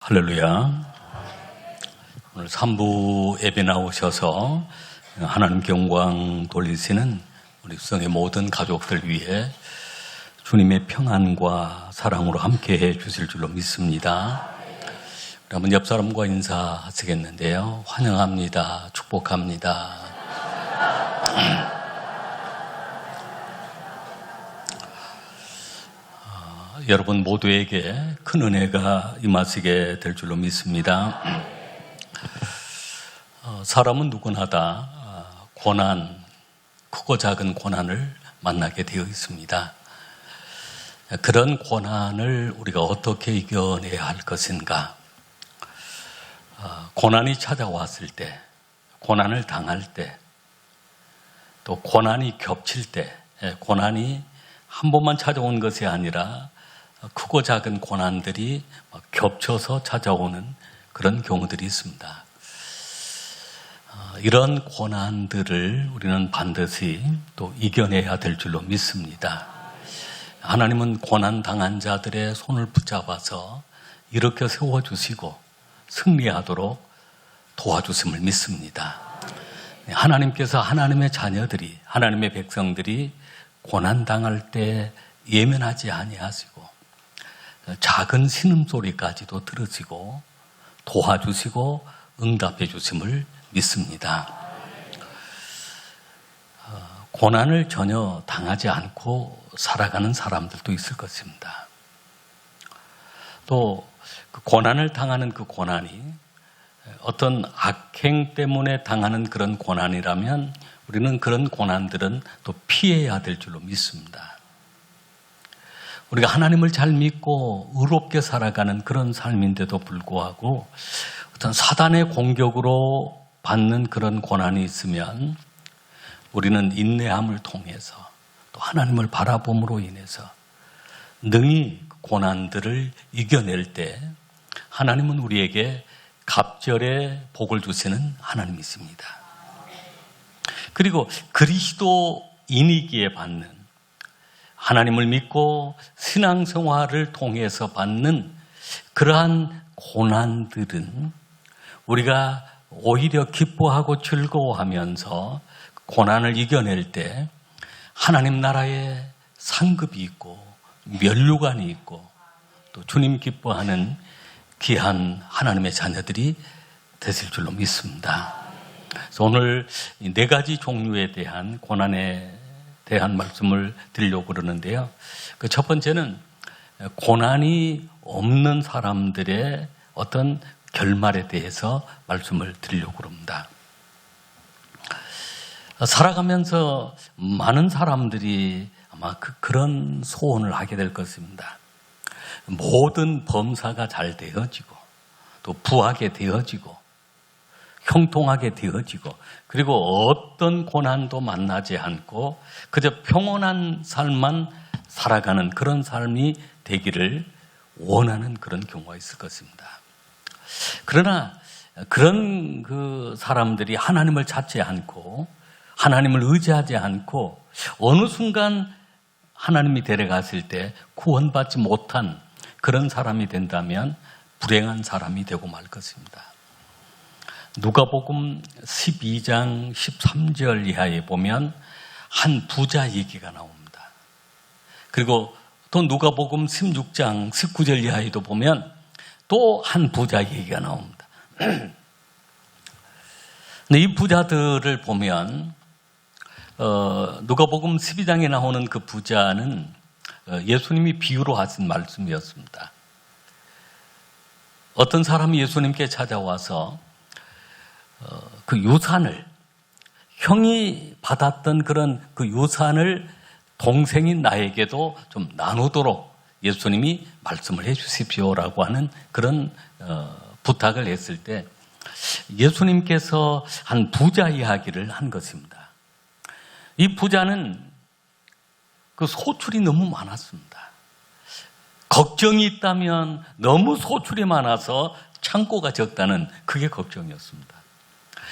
할렐루야. 오늘 3부 예배 나오셔서 하나님께 영광 돌리시는 우리 수성의 모든 가족들 위해 주님의 평안과 사랑으로 함께해 주실 줄로 믿습니다. 여러분 옆 사람과 인사하시겠는데요. 환영합니다. 축복합니다. 여러분 모두에게 큰 은혜가 임하시게 될 줄로 믿습니다. 사람은 누구나 다 고난, 크고 작은 고난을 만나게 되어 있습니다. 그런 고난을 우리가 어떻게 이겨내야 할 것인가? 고난이 찾아왔을 때, 고난을 당할 때, 또 고난이 겹칠 때, 고난이 한 번만 찾아온 것이 아니라 크고 작은 고난들이 겹쳐서 찾아오는 그런 경우들이 있습니다. 이런 고난들을 우리는 반드시 또 이겨내야 될 줄로 믿습니다. 하나님은 고난 당한 자들의 손을 붙잡아서 일으켜 세워주시고 승리하도록 도와주심을 믿습니다. 하나님께서 하나님의 자녀들이, 하나님의 백성들이 고난 당할 때 예면하지 아니하시고 작은 신음소리까지도 들으시고 도와주시고 응답해 주심을 믿습니다. 고난을 전혀 당하지 않고 살아가는 사람들도 있을 것입니다. 또 그 고난을 당하는 그 고난이 어떤 악행 때문에 당하는 그런 고난이라면 우리는 그런 고난들은 또 피해야 될 줄로 믿습니다. 우리가 하나님을 잘 믿고 의롭게 살아가는 그런 삶인데도 불구하고 어떤 사단의 공격으로 받는 그런 고난이 있으면 우리는 인내함을 통해서 또 하나님을 바라봄으로 인해서 능히 고난들을 이겨낼 때 하나님은 우리에게 갑절의 복을 주시는 하나님이십니다. 그리고 그리스도인이기에 받는 하나님을 믿고 신앙생활을 통해서 받는 그러한 고난들은 우리가 오히려 기뻐하고 즐거워하면서 고난을 이겨낼 때 하나님 나라에 상급이 있고 면류관이 있고 또 주님 기뻐하는 귀한 하나님의 자녀들이 되실 줄로 믿습니다. 그래서 오늘 이 4가지 종류에 대한 고난에 대한 말씀을 드리려고 그러는데요. 그 첫 번째는 고난이 없는 사람들의 어떤 결말에 대해서 말씀을 드리려고 그럽니다. 살아가면서 많은 사람들이 아마 그런 소원을 하게 될 것입니다. 모든 범사가 잘 되어지고 또 부하게 되어지고 형통하게 되어지고 그리고 어떤 고난도 만나지 않고 그저 평온한 삶만 살아가는 그런 삶이 되기를 원하는 그런 경우가 있을 것입니다. 그러나 그런 그 사람들이 하나님을 찾지 않고 하나님을 의지하지 않고 어느 순간 하나님이 데려갔을 때 구원받지 못한 그런 사람이 된다면 불행한 사람이 되고 말 것입니다. 누가복음 12장 13절 이하에 보면 한 부자 얘기가 나옵니다. 그리고 또 누가복음 16장 19절 이하에도 보면 또 한 부자 얘기가 나옵니다. 근데 이 부자들을 보면 누가복음 12장에 나오는 그 부자는 예수님이 비유로 하신 말씀이었습니다. 어떤 사람이 예수님께 찾아와서 그 유산을 형이 받았던 그런 그 유산을 동생인 나에게도 좀 나누도록 예수님이 말씀을 해 주십시오라고 하는 그런 부탁을 했을 때 예수님께서 한 부자 이야기를 한 것입니다. 이 부자는 그 소출이 너무 많았습니다. 걱정이 있다면 너무 소출이 많아서 창고가 적다는 그게 걱정이었습니다.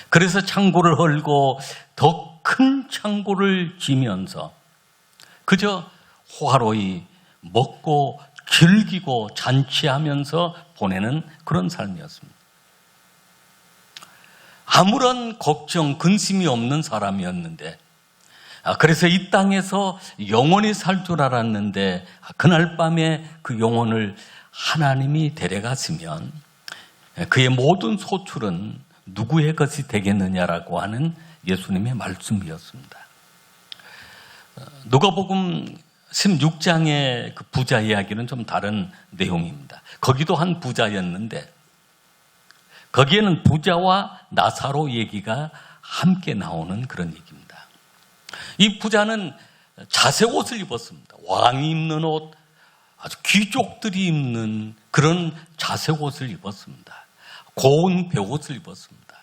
그래서 창고를 헐고 더 큰 창고를 지면서 그저 호화로이 먹고 즐기고 잔치하면서 보내는 그런 삶이었습니다. 아무런 걱정, 근심이 없는 사람이었는데, 그래서 이 땅에서 영원히 살 줄 알았는데 그날 밤에 그 영혼을 하나님이 데려갔으면 그의 모든 소출은 누구의 것이 되겠느냐라고 하는 예수님의 말씀이었습니다. 누가복음 16장의 그 부자 이야기는 좀 다른 내용입니다. 거기도 한 부자였는데 거기에는 부자와 나사로 얘기가 함께 나오는 그런 얘기입니다. 이 부자는 자색 옷을 입었습니다. 왕이 입는 옷, 아주 귀족들이 입는 그런 자색 옷을 입었습니다. 고운 베옷을 입었습니다.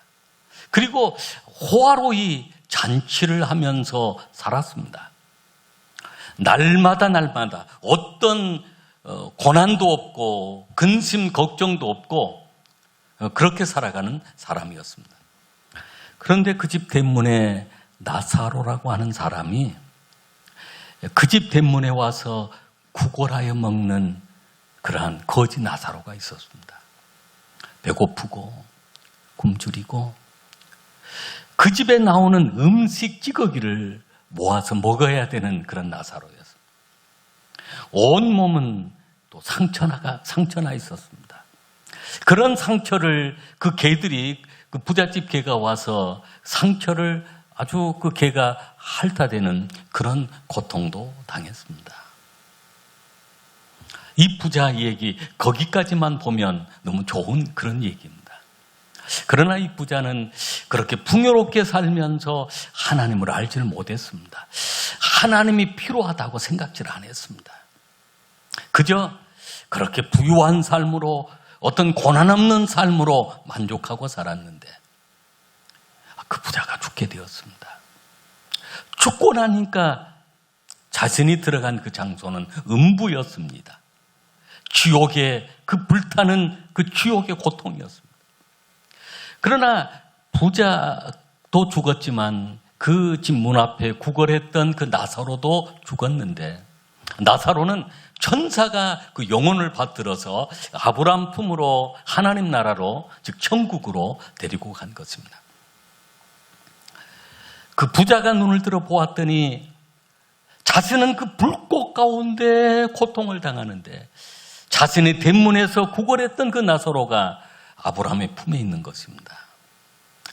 그리고 호화로이 잔치를 하면서 살았습니다. 날마다 어떤 고난도 없고 근심 걱정도 없고 그렇게 살아가는 사람이었습니다. 그런데 그 집 대문에 나사로라고 하는 사람이 그 집 대문에 와서 구걸하여 먹는 그러한 거지 나사로가 있었습니다. 배고프고 굶주리고 그 집에 나오는 음식 찌꺼기를 모아서 먹어야 되는 그런 나사로였습니다. 온 몸은 또 상처나 있었습니다. 그런 상처를 그 개들이 그 부잣집 개가 와서 상처를 아주 그 개가 핥아대는 그런 고통도 당했습니다. 이 부자 얘기 거기까지만 보면 너무 좋은 그런 얘기입니다. 그러나 이 부자는 그렇게 풍요롭게 살면서 하나님을 알지를 못했습니다. 하나님이 필요하다고 생각질 안 했습니다. 그저 그렇게 부유한 삶으로 어떤 고난 없는 삶으로 만족하고 살았는데 그 부자가 죽게 되었습니다. 죽고 나니까 자신이 들어간 그 장소는 음부였습니다. 지옥의 그 불타는 그 지옥의 고통이었습니다. 그러나 부자도 죽었지만 그 집 문 앞에 구걸했던 그 나사로도 죽었는데 나사로는 천사가 그 영혼을 받들어서 아브라함 품으로 하나님 나라로 즉 천국으로 데리고 간 것입니다. 그 부자가 눈을 들어 보았더니 자신은 그 불꽃 가운데 고통을 당하는데 자신의 대문에서 구걸했던 그 나사로가 아브라함의 품에 있는 것입니다.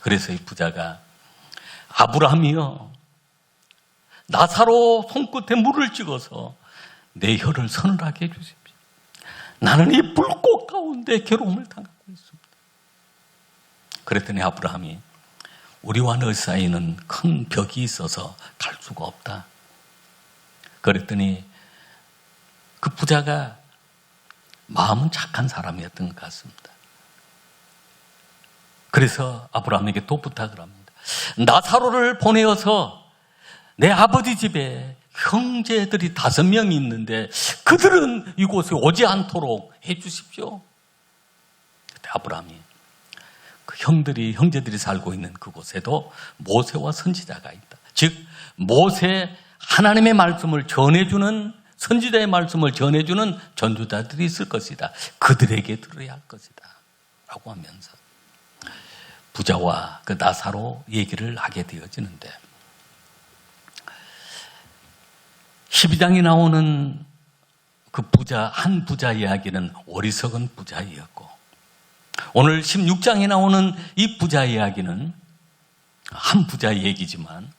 그래서 이 부자가 아브라함이여 나사로 손끝에 물을 찍어서 내 혀를 서늘하게 해주십시오. 나는 이 불꽃 가운데 괴로움을 당하고 있습니다. 그랬더니 아브라함이 우리와 너 사이는 큰 벽이 있어서 갈 수가 없다. 그랬더니 그 부자가 마음은 착한 사람이었던 것 같습니다. 그래서 아브라함에게 또 부탁을 합니다. 나사로를 보내어서 내 아버지 집에 형제들이 5명이 있는데 그들은 이곳에 오지 않도록 해 주십시오. 그때 아브라함이 그 형제들이 살고 있는 그곳에도 모세와 선지자가 있다. 즉 모세 하나님의 말씀을 전해주는 선지자의 말씀을 전해주는 전도자들이 있을 것이다. 그들에게 들어야 할 것이다. 라고 하면서 부자와 그 나사로 얘기를 하게 되어지는데 12장에 나오는 그 한 부자 이야기는 어리석은 부자이었고 오늘 16장에 나오는 이 부자 이야기는 한 부자의 얘기지만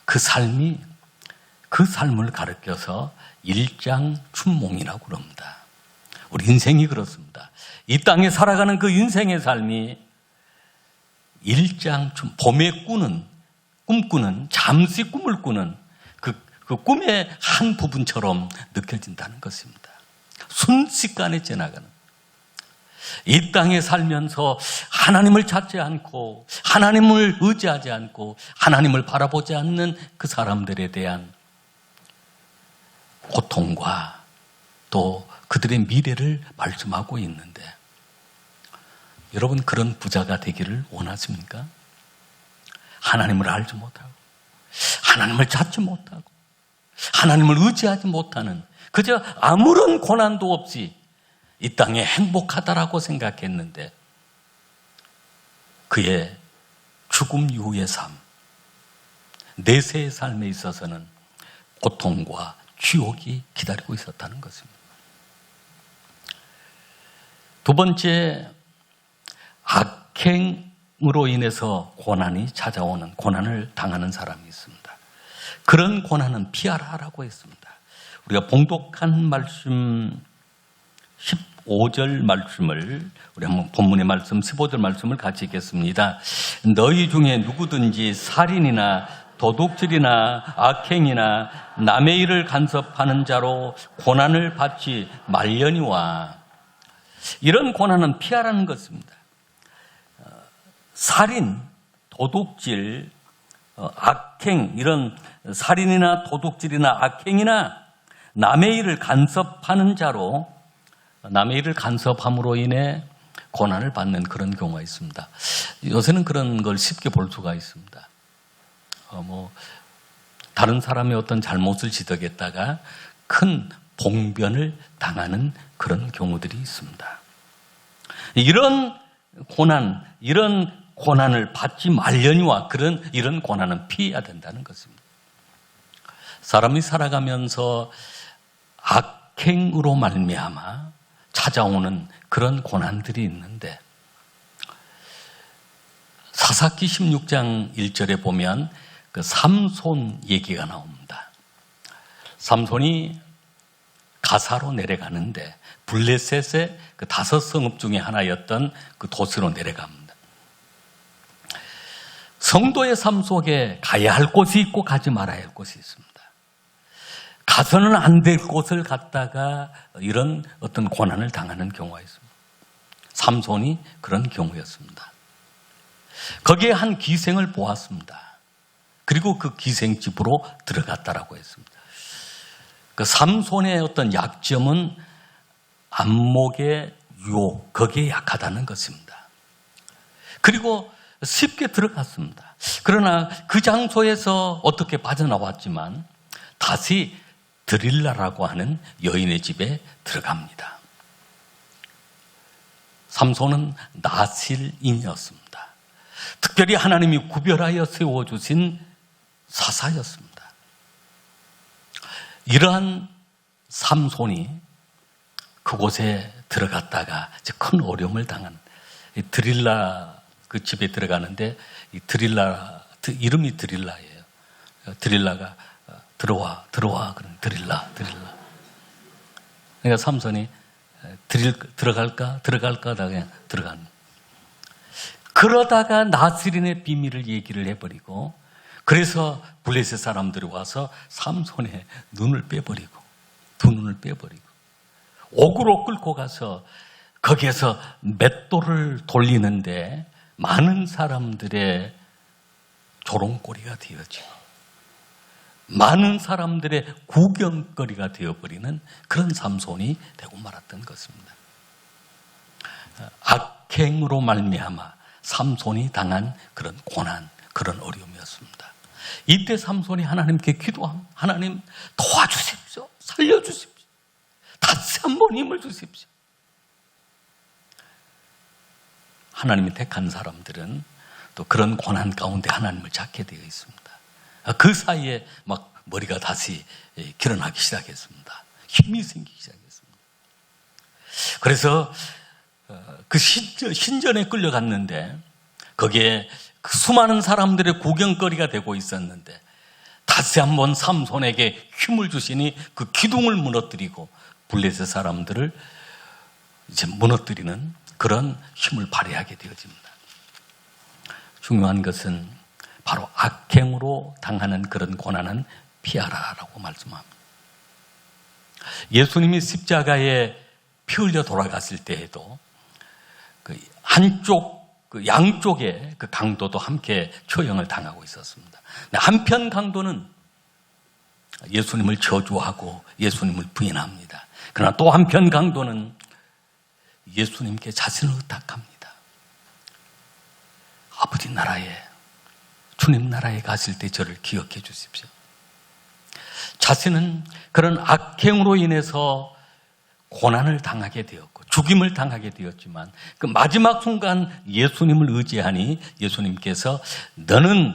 그 삶을 가르쳐서 일장춘몽이라고 그럽니다. 우리 인생이 그렇습니다. 이 땅에 살아가는 그 인생의 삶이 봄에 꿈꾸는 잠시 꿈을 꾸는 그 꿈의 한 부분처럼 느껴진다는 것입니다. 순식간에 지나가는 이 땅에 살면서 하나님을 찾지 않고 하나님을 의지하지 않고 하나님을 바라보지 않는 그 사람들에 대한 고통과 또 그들의 미래를 말씀하고 있는데 여러분 그런 부자가 되기를 원하십니까? 하나님을 알지 못하고 하나님을 찾지 못하고 하나님을 의지하지 못하는 그저 아무런 고난도 없이 이 땅에 행복하다라고 생각했는데 그의 죽음 이후의 삶, 내세의 삶에 있어서는 고통과 지옥이 기다리고 있었다는 것입니다. 두 번째, 악행으로 인해서 고난이 찾아오는, 고난을 당하는 사람이 있습니다. 그런 고난은 피하라라고 했습니다. 우리가 봉독한 말씀 15절 말씀을 우리 한번 본문의 말씀 15절 말씀을 같이 읽겠습니다. 너희 중에 누구든지 살인이나 도둑질이나 악행이나 남의 일을 간섭하는 자로 고난을 받지 말려니와. 이런 고난은 피하라는 것입니다. 살인, 도둑질, 악행, 이런 살인이나 도둑질이나 악행이나 남의 일을 간섭하는 자로, 남의 일을 간섭함으로 인해 고난을 받는 그런 경우가 있습니다. 요새는 그런 걸 쉽게 볼 수가 있습니다. 다른 사람의 어떤 잘못을 지적했다가 큰 봉변을 당하는 그런 경우들이 있습니다. 이런 고난을 받지 말려니와 이런 고난은 피해야 된다는 것입니다. 사람이 살아가면서 악행으로 말미암아 찾아오는 그런 고난들이 있는데 사사기 16장 1절에 보면 그 삼손 얘기가 나옵니다. 삼손이 가사로 내려가는데 블레셋의 그 5성읍 중에 하나였던 그 도시로 내려갑니다. 성도의 삶 속에 가야 할 곳이 있고 가지 말아야 할 곳이 있습니다. 가서는 안 될 곳을 갔다가 이런 어떤 고난을 당하는 경우가 있습니다. 삼손이 그런 경우였습니다. 거기에 한 기생을 보았습니다. 그리고 그 기생집으로 들어갔다라고 했습니다. 그 삼손의 어떤 약점은 안목의 유혹, 거기에 약하다는 것입니다. 그리고 쉽게 들어갔습니다. 그러나 그 장소에서 어떻게 빠져나왔지만 다시 드릴라라고 하는 여인의 집에 들어갑니다. 삼손은 나실인이었습니다. 특별히 하나님이 구별하여 세워주신 사사였습니다. 이러한 삼손이 그곳에 들어갔다가 큰 어려움을 당한 드릴라 그 집에 들어가는데 이 드릴라 이름이 드릴라예요. 드릴라가 들어와 그런 드릴라. 그러니까 삼손이 들어갈까 하다가 그냥 들어간. 그러다가 나스린의 비밀을 얘기를 해버리고 그래서 블레셋 사람들이 와서 삼손의 눈을 빼버리고 두 눈을 빼버리고 옥으로 끌고 가서 거기에서 맷돌을 돌리는데 많은 사람들의 조롱거리가 되어지고 많은 사람들의 구경거리가 되어버리는 그런 삼손이 되고 말았던 것입니다. 악행으로 말미암아 삼손이 당한 그런 고난, 그런 어려움이었습니다. 이때 삼손이 하나님께 기도함. 하나님 도와주십시오. 살려주십시오. 다시 한번 힘을 주십시오. 하나님이 택한 사람들은 또 그런 고난 가운데 하나님을 찾게 되어 있습니다. 그 사이에 막 머리가 다시 길어나기 시작했습니다. 힘이 생기기 시작했습니다. 그래서 그 신전에 끌려갔는데 거기에 그 수많은 사람들의 구경거리가 되고 있었는데 다시 한번 삼손에게 힘을 주시니 그 기둥을 무너뜨리고 블레셋 사람들을 이제 무너뜨리는 그런 힘을 발휘하게 되어집니다. 중요한 것은 바로 악행으로 당하는 그런 고난은 피하라라고 말씀합니다. 예수님이 십자가에 피 흘려 돌아갔을 때에도 그 양쪽의 그 강도도 함께 처형을 당하고 있었습니다. 한편 강도는 예수님을 저주하고 예수님을 부인합니다. 그러나 또 한편 강도는 예수님께 자신을 의탁합니다. 아버지 나라에, 주님 나라에 가실 때 저를 기억해 주십시오. 자신은 그런 악행으로 인해서 고난을 당하게 되었고 죽임을 당하게 되었지만 그 마지막 순간 예수님을 의지하니 예수님께서 너는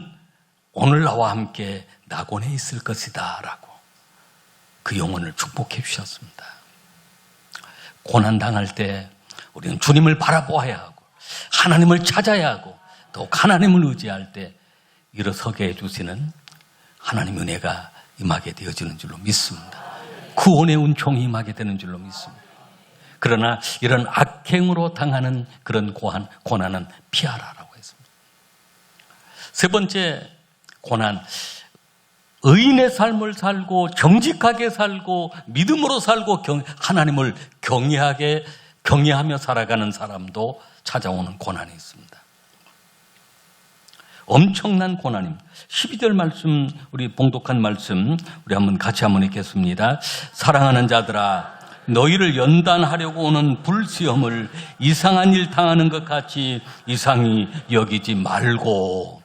오늘 나와 함께 낙원에 있을 것이다 라고 그 영혼을 축복해 주셨습니다. 고난 당할 때 우리는 주님을 바라보아야 하고 하나님을 찾아야 하고 더욱 하나님을 의지할 때 일어서게 해주시는 하나님의 은혜가 임하게 되어지는 줄로 믿습니다. 구원의 은총이 임하게 되는 줄로 믿습니다. 그러나 이런 악행으로 당하는 그런 고난은 피하라라고 했습니다. 세 번째 고난, 의인의 삶을 살고 정직하게 살고 믿음으로 살고 하나님을 경외하며 살아가는 사람도 찾아오는 고난이 있습니다. 엄청난 고난입니다. 12절 말씀, 우리 봉독한 말씀 우리 같이 한번 읽겠습니다. 사랑하는 자들아, 너희를 연단하려고 오는 불시험을 이상한 일 당하는 것 같이 이상히 여기지 말고.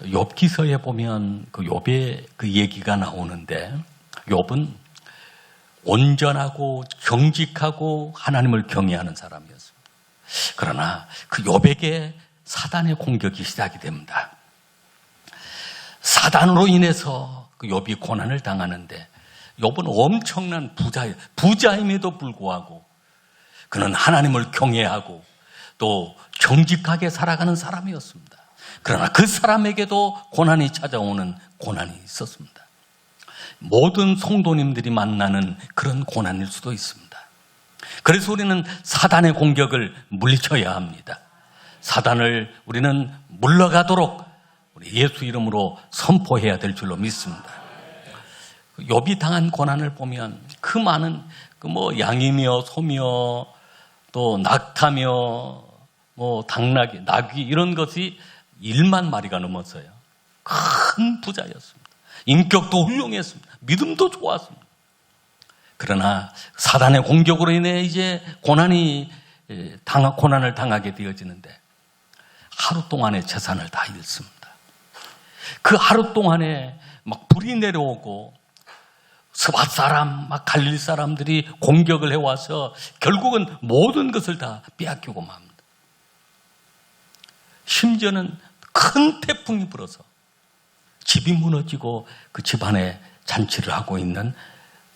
욥기서에 보면 그 욥의 그 얘기가 나오는데 욥은 온전하고 정직하고 하나님을 경외하는 사람이었습니다. 그러나 그 욥에게 사단의 공격이 시작이 됩니다. 사단으로 인해서 그 욥이 고난을 당하는데 욥은 엄청난 부자임에도 불구하고 그는 하나님을 경외하고 또 정직하게 살아가는 사람이었습니다. 그러나 그 사람에게도 고난이 찾아오는 고난이 있었습니다. 모든 성도님들이 만나는 그런 고난일 수도 있습니다. 그래서 우리는 사단의 공격을 물리쳐야 합니다. 사단을 우리는 물러가도록 우리 예수 이름으로 선포해야 될 줄로 믿습니다. 욥이 당한 고난을 보면 그 많은 양이며 소며 또 낙타며 당나귀, 나귀 이런 것이 1만 마리가 넘었어요. 큰 부자였습니다. 인격도 훌륭했습니다. 믿음도 좋았습니다. 그러나 사단의 공격으로 인해 이제 고난을 당하게 되어지는데 하루 동안의 재산을 다 잃습니다. 그 하루 동안에 막 불이 내려오고 스밧 사람, 막 갈릴 사람들이 공격을 해와서 결국은 모든 것을 다 빼앗기고 맙니다. 심지어는 큰 태풍이 불어서 집이 무너지고 그 집안에 잔치를 하고 있는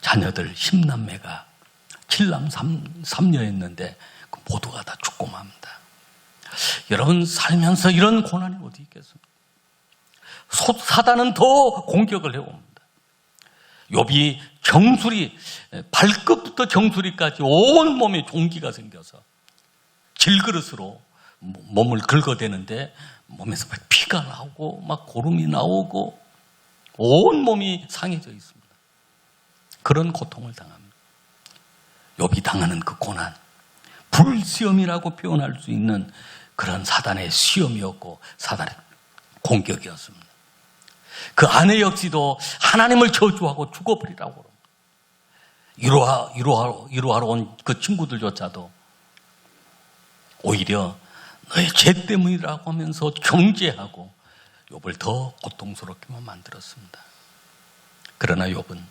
자녀들 10남매가 7남 3녀였는데 모두가 다 죽고 맙니다. 여러분 살면서 이런 고난이 어디 있겠습니까? 사단은 더 공격을 해옵니다. 욥이 정수리, 발끝부터 정수리까지 온 몸에 종기가 생겨서 질그릇으로 몸을 긁어대는데 몸에서 막 피가 나오고 막 고름이 나오고 온 몸이 상해져 있습니다. 그런 고통을 당합니다. 욥이 당하는 그 고난, 불시험이라고 표현할 수 있는 그런 사단의 시험이었고 사단의 공격이었습니다. 그 아내 역시도 하나님을 저주하고 죽어버리라고 합니다. 이루하러 온 그 친구들조차도 오히려 너의 죄 때문이라고 하면서 정죄하고 욥을 더 고통스럽게만 만들었습니다. 그러나 욥은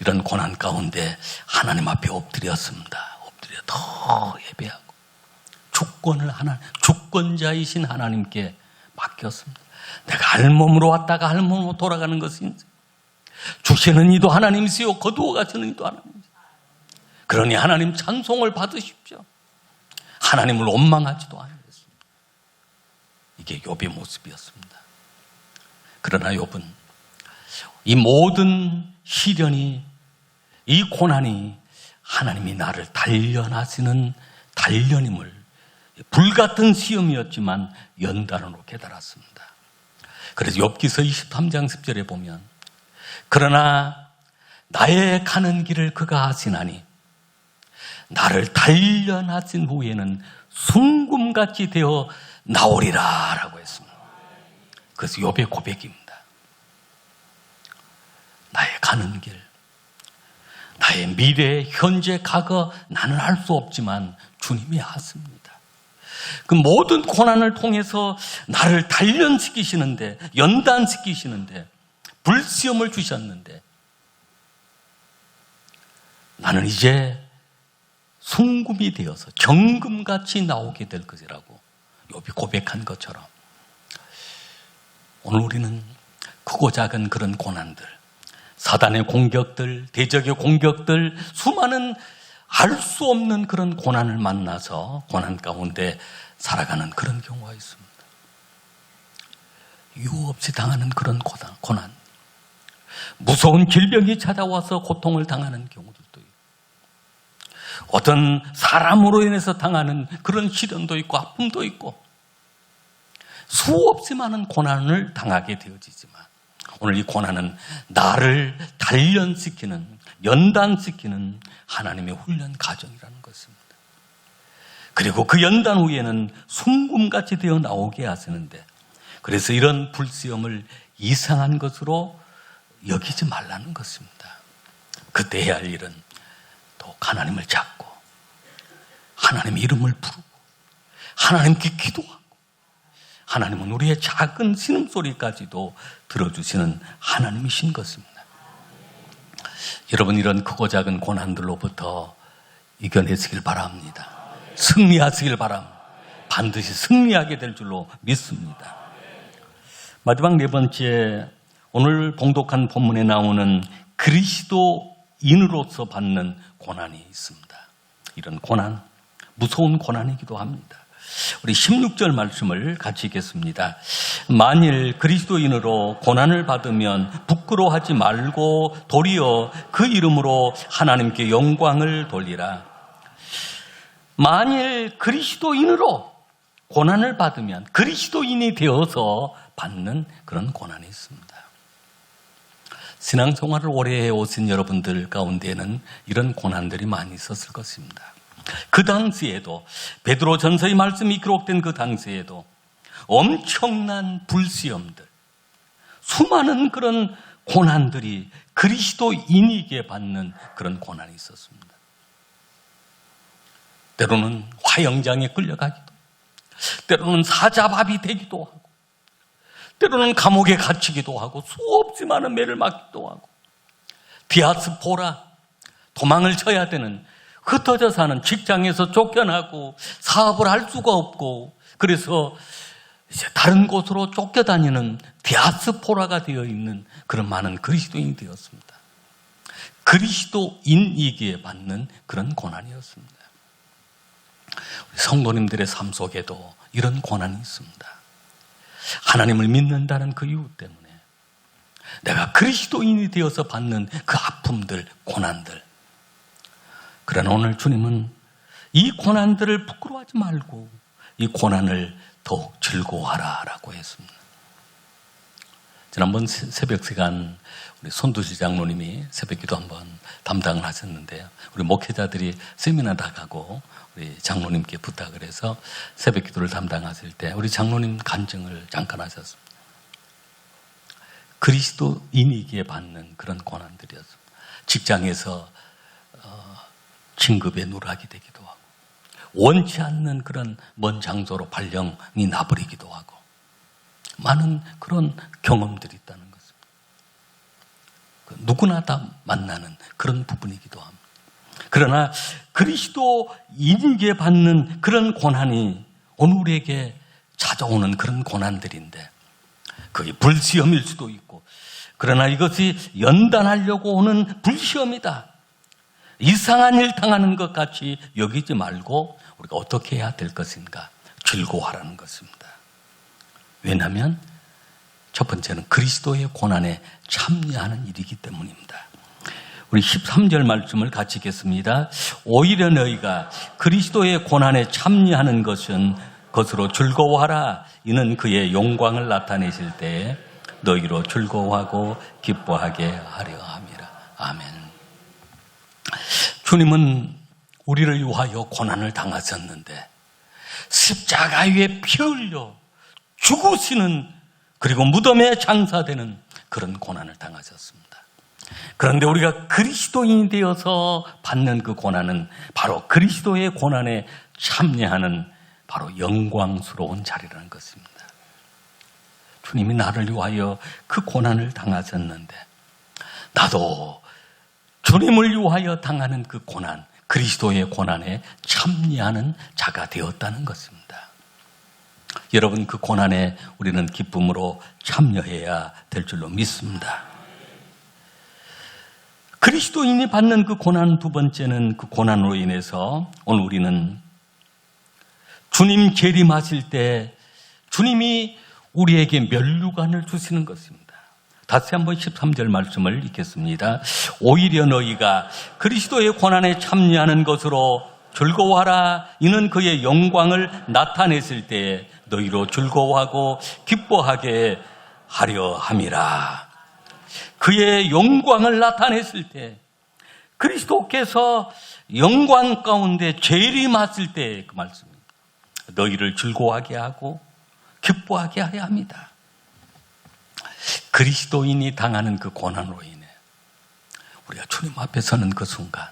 이런 고난 가운데 하나님 앞에 엎드렸습니다. 엎드려 더 예배하고 주권자이신 하나님께 맡겼습니다. 내가 알몸으로 왔다가 알몸으로 돌아가는 것인지 주시는 이도 하나님이시요 거두어 가시는 이도 하나님이시요. 그러니 하나님 찬송을 받으십시오. 하나님을 원망하지도 않으셨습니다. 이게 욥의 모습이었습니다. 그러나 욥은 이 모든 시련이, 이 고난이 하나님이 나를 단련하시는 단련임을 불같은 시험이었지만 연단으로 깨달았습니다. 그래서 욥기서 23장 10절에 보면 그러나 나의 가는 길을 그가 아시나니 나를 단련하신 후에는 순금같이 되어 나오리라 라고 했습니다. 그래서 욥의 고백입니다. 나의 가는 길, 나의 미래, 현재, 과거 나는 알 수 없지만 주님이 아십니다. 그 모든 고난을 통해서 나를 단련시키시는데, 연단시키시는데 불시험을 주셨는데 나는 이제 순금이 되어서 정금같이 나오게 될 것이라고 욥이 고백한 것처럼 오늘 우리는 크고 작은 그런 고난들, 사단의 공격들, 대적의 공격들, 수많은 알 수 없는 그런 고난을 만나서 고난 가운데 살아가는 그런 경우가 있습니다. 이유 없이 당하는 그런 고난, 무서운 질병이 찾아와서 고통을 당하는 경우들도 있고, 어떤 사람으로 인해서 당하는 그런 시련도 있고 아픔도 있고 수없이 많은 고난을 당하게 되어지지만 오늘 이 고난은 나를 단련시키는, 연단시키는 하나님의 훈련 과정이라는 것입니다. 그리고 그 연단 후에는 순금같이 되어 나오게 하시는데, 그래서 이런 불시험을 이상한 것으로 여기지 말라는 것입니다. 그때 해야 할 일은 또 하나님을 찾고 하나님의 이름을 부르고 하나님께 기도하고, 하나님은 우리의 작은 신음소리까지도 들어주시는 하나님이신 것입니다. 여러분, 이런 크고 작은 고난들로부터 이겨내시길 바랍니다. 승리하시길 바랍니다. 반드시 승리하게 될 줄로 믿습니다. 마지막 네 번째, 오늘 봉독한 본문에 나오는 그리스도인으로서 받는 고난이 있습니다. 이런 고난, 무서운 고난이기도 합니다. 우리 16절 말씀을 같이 읽겠습니다. 만일 그리스도인으로 고난을 받으면 부끄러워하지 말고 도리어 그 이름으로 하나님께 영광을 돌리라. 만일 그리스도인으로 고난을 받으면 그리스도인이 되어서 받는 그런 고난이 있습니다. 신앙생활을 오래 해오신 여러분들 가운데는 이런 고난들이 많이 있었을 것입니다. 그 당시에도, 베드로 전서의 말씀이 기록된 그 당시에도 엄청난 불시험들, 수많은 그런 고난들이 그리스도인에게 받는 그런 고난이 있었습니다. 때로는 화형장에 끌려가기도, 때로는 사자밥이 되기도 하고, 때로는 감옥에 갇히기도 하고, 수없이 많은 매를 맞기도 하고, 디아스포라, 도망을 쳐야 되는, 흩어져 사는, 직장에서 쫓겨나고 사업을 할 수가 없고, 그래서 이제 다른 곳으로 쫓겨다니는 디아스포라가 되어 있는 그런 많은 그리스도인이 되었습니다. 그리스도인이기에 받는 그런 고난이었습니다. 우리 성도님들의 삶 속에도 이런 고난이 있습니다. 하나님을 믿는다는 그 이유 때문에 내가 그리스도인이 되어서 받는 그 아픔들, 고난들. 그러나 오늘 주님은 이 고난들을 부끄러워하지 말고 이 고난을 더욱 즐거워하라 라고 했습니다. 지난번 새벽 시간 우리 손두시 장로님이 새벽기도 한번 담당을 하셨는데요. 우리 목회자들이 세미나 나가고 우리 장로님께 부탁을 해서 새벽기도를 담당하실 때 우리 장로님 간증을 잠깐 하셨습니다. 그리스도인이기에 받는 그런 고난들이었습니다. 직장에서 진급에 누락이 되기도 하고, 원치 않는 그런 먼 장소로 발령이 나버리기도 하고, 많은 그런 경험들이 있다는 것입니다. 누구나 다 만나는 그런 부분이기도 합니다. 그러나 그리스도인에게 받는 그런 고난이 오늘 우리에게 찾아오는 그런 고난들인데, 그게 불시험일 수도 있고, 그러나 이것이 연단하려고 오는 불시험이다, 이상한 일 당하는 것 같이 여기지 말고 우리가 어떻게 해야 될 것인가? 즐거워하라는 것입니다. 왜냐하면 첫 번째는 그리스도의 고난에 참여하는 일이기 때문입니다. 우리 13절 말씀을 같이 읽겠습니다. 오히려 너희가 그리스도의 고난에 참여하는 것으로 즐거워하라. 이는 그의 영광을 나타내실 때에 너희로 즐거워하고 기뻐하게 하려 함이라. 아멘. 주님은 우리를 위하여 고난을 당하셨는데 십자가 위에 피 흘려 죽으시는, 그리고 무덤에 장사되는 그런 고난을 당하셨습니다. 그런데 우리가 그리스도인이 되어서 받는 그 고난은 바로 그리스도의 고난에 참여하는 바로 영광스러운 자리라는 것입니다. 주님이 나를 위하여 그 고난을 당하셨는데 나도 주님을 위하여 당하는 그 고난, 그리스도의 고난에 참여하는 자가 되었다는 것입니다. 여러분, 그 고난에 우리는 기쁨으로 참여해야 될 줄로 믿습니다. 그리스도인이 받는 그 고난 두 번째는 그 고난으로 인해서 오늘 우리는 주님 재림하실 때 주님이 우리에게 면류관을 주시는 것입니다. 다시 한번 13절 말씀을 읽겠습니다. 오히려 너희가 그리스도의 고난에 참여하는 것으로 즐거워하라. 이는 그의 영광을 나타냈을 때 너희로 즐거워하고 기뻐하게 하려 함이라. 그의 영광을 나타냈을 때, 그리스도께서 영광 가운데 재림하실 때 그 말씀입니다. 너희를 즐거워하게 하고 기뻐하게 하려 합니다. 그리스도인이 당하는 그 고난으로 인해 우리가 주님 앞에 서는 그 순간,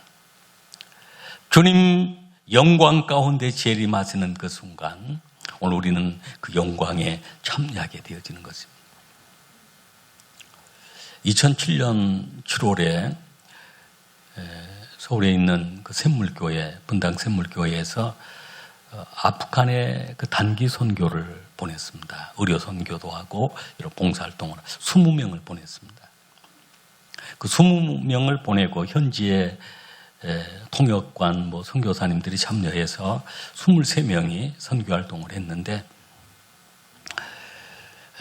주님 영광 가운데 재림하시는 그 순간, 오늘 우리는 그 영광에 참여하게 되어지는 것입니다. 2007년 7월에 서울에 있는 그 샘물교회, 분당 샘물교회에서 아프간에 그 단기 선교를 보냈습니다. 의료 선교도 하고 이런 봉사활동을 20명을 보냈습니다. 그 20명을 보내고 현지에 통역관, 선교사님들이 참여해서 23명이 선교활동을 했는데,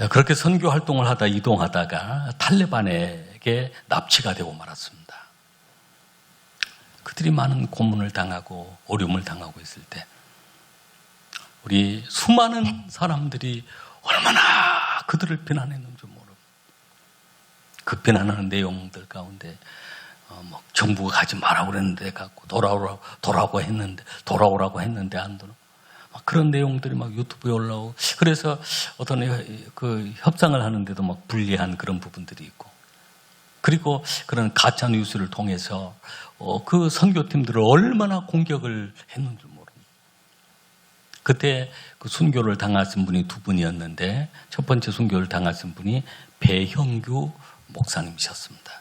그렇게 선교활동을 하다 이동하다가 탈레반에게 납치가 되고 말았습니다. 그들이 많은 고문을 당하고 어려움을 당하고 있을 때 우리 수많은 사람들이 얼마나 그들을 비난했는지 모르고, 그 비난하는 내용들 가운데 정부가 가지 말라고 그랬는데 갖고 돌아오라고 했는데 안 돌아. 그런 내용들이 막 유튜브에 올라오고, 그래서 어떤 그 협상을 하는데도 막 불리한 그런 부분들이 있고, 그리고 그런 가짜 뉴스를 통해서 그 선교팀들을 얼마나 공격을 했는지 모릅니다. 그때 그 순교를 당하신 분이 두 분이었는데, 첫 번째 순교를 당하신 분이 배형규 목사님이셨습니다.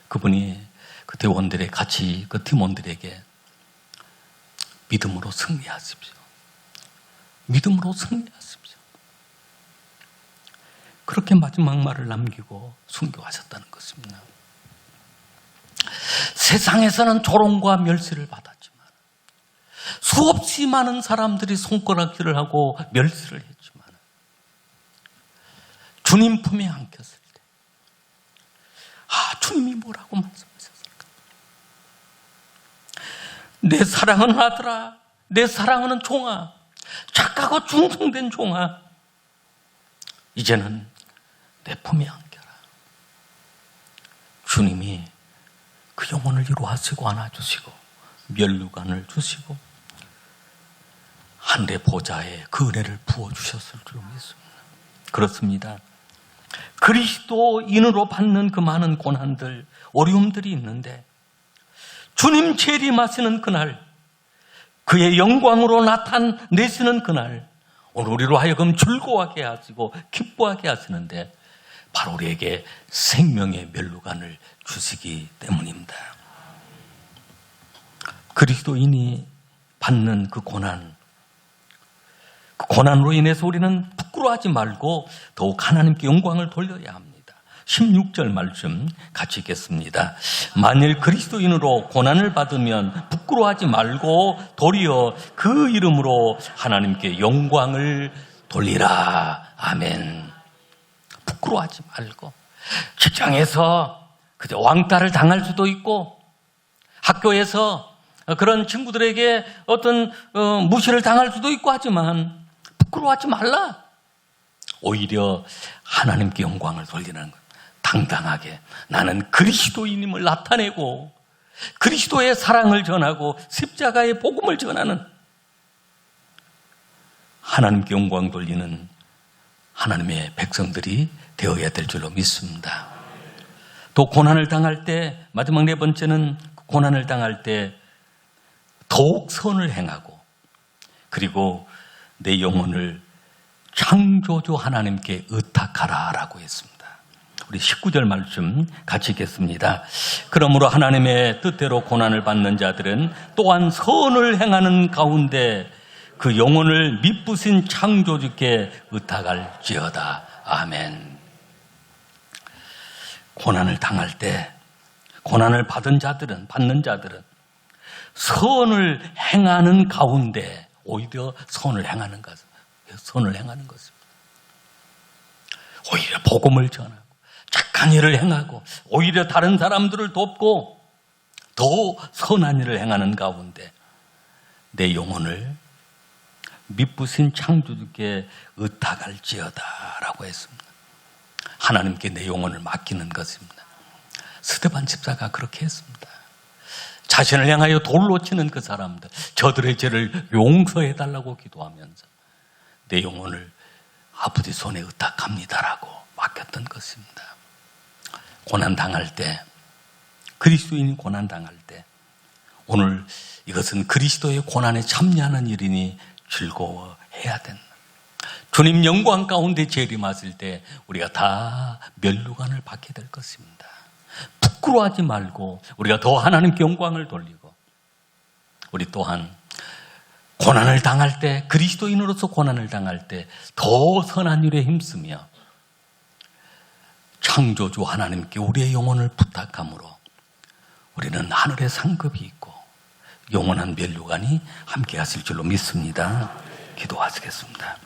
그분이 그 대원들의 같이 그 팀원들에게 믿음으로 승리하십시오. 믿음으로 승리하십시오. 그렇게 마지막 말을 남기고 순교하셨다는 것입니다. 세상에서는 조롱과 멸시를 받았지만, 수없이 많은 사람들이 손가락질을 하고 멸시를 했지만, 주님 품에 안겼을 때, 주님이 뭐라고 말씀하셨을까? 내 사랑하는 아들아, 내 사랑하는 종아, 착하고 충성된 종아, 이제는 내 품에 안겨라. 주님이 그 영혼을 이루하시고 안아주시고 면류관을 주시고 하늘의 보좌에 그 은혜를 부어주셨을 줄 믿습니다. 그렇습니다. 그리스도인으로 받는 그 많은 고난들, 어려움들이 있는데, 주님 재림하시는 그날, 그의 영광으로 나타내시는 그날, 오늘 우리로 하여금 즐거워하게 하시고 기뻐하게 하시는데, 바로 우리에게 생명의 면류관을 주시기 때문입니다. 그리스도인이 받는 그 고난, 그 고난으로 인해서 우리는 부끄러워하지 말고 더욱 하나님께 영광을 돌려야 합니다. 16절 말씀 같이 읽겠습니다. 만일 그리스도인으로 고난을 받으면 부끄러워하지 말고 도리어 그 이름으로 하나님께 영광을 돌리라. 아멘. 부끄러워하지 말고, 직장에서 그저 왕따를 당할 수도 있고, 학교에서 그런 친구들에게 어떤 무시를 당할 수도 있고 하지만 부끄러워하지 말라. 오히려 하나님께 영광을 돌리는 것, 당당하게 나는 그리스도인임을 나타내고 그리스도의 사랑을 전하고 십자가의 복음을 전하는, 하나님께 영광 돌리는 하나님의 백성들이 되어야 될 줄로 믿습니다. 또 고난을 당할 때, 마지막 네 번째는 고난을 당할 때 더욱 선을 행하고, 그리고 내 영혼을 창조주 하나님께 의탁하라라고 했습니다. 우리 19절 말씀 같이 읽겠습니다. 그러므로 하나님의 뜻대로 고난을 받는 자들은 또한 선을 행하는 가운데 그 영혼을 미쁘신 창조주께 의탁할지어다. 아멘. 고난을 당할 때, 고난을 받는 자들은 선을 행하는 가운데 오히려 선을 행하는 것입니다. 오히려 복음을 전하고 착한 일을 행하고 오히려 다른 사람들을 돕고 더 선한 일을 행하는 가운데 내 영혼을 미쁘신 창조주께 의탁할지어다라고 했습니다. 하나님께 내 영혼을 맡기는 것입니다. 스데반 집사가 그렇게 했습니다. 자신을 향하여 돌로 치는 그 사람들, 저들의 죄를 용서해달라고 기도하면서 내 영혼을 아버지 손에 의탁합니다라고 맡겼던 것입니다. 고난당할 때, 그리스도인이 고난당할 때, 오늘 이것은 그리스도의 고난에 참여하는 일이니 즐거워해야 된다. 주님 영광 가운데 재림하실 때 우리가 다 면류관을 받게 될 것입니다. 부끄러워하지 말고 우리가 더 하나님께 영광을 돌리고, 우리 또한 고난을 당할 때, 그리스도인으로서 고난을 당할 때 더 선한 일에 힘쓰며 창조주 하나님께 우리의 영혼을 부탁함으로 우리는 하늘의 상급이 있고 영원한 면류관이 함께 하실 줄로 믿습니다. 기도하시겠습니다.